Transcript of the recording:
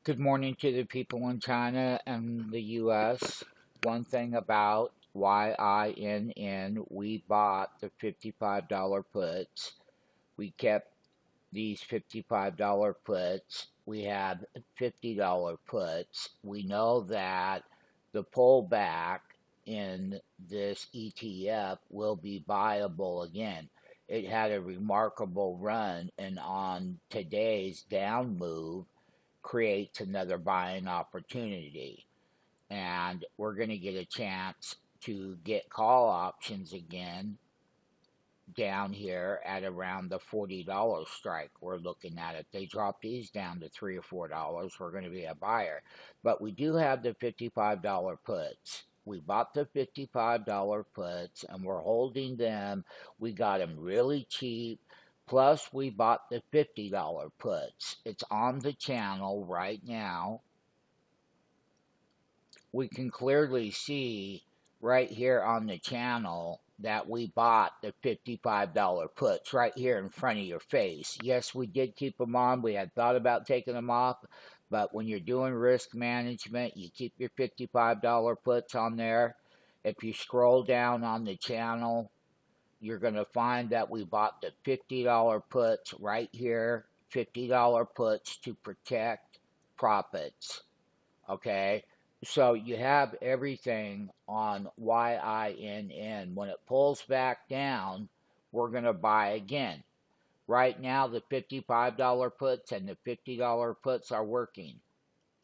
Good morning to the people in China and the US. One thing about YINN, we bought the $55 puts. We kept these $55 puts. We have $50 puts. We know that the pullback in this ETF will be buyable again. It had a remarkable run, and on today's down move, creates another buying opportunity. And we're going to get a chance to get call options again down here at around the $40 strike. We're looking at it. They drop these down to $3 or $4. We're going to be a buyer. But we do have the $55 puts. We bought the $55 puts and we're holding them. We got them really cheap. Plus, we bought the $50 puts. It's on the channel right now. We can clearly see right here on the channel that we bought the $55 puts right here in front of your face. Yes, we did keep them on. We had thought about taking them off, but when you're doing risk management, you keep your $55 puts on there. If you scroll down on the channel, you're going to find that we bought the $50 puts right here, $50 puts to protect profits. Okay, so you have everything on YINN. When it pulls back down, we're going to buy again. Right now, the $55 puts and the $50 puts are working.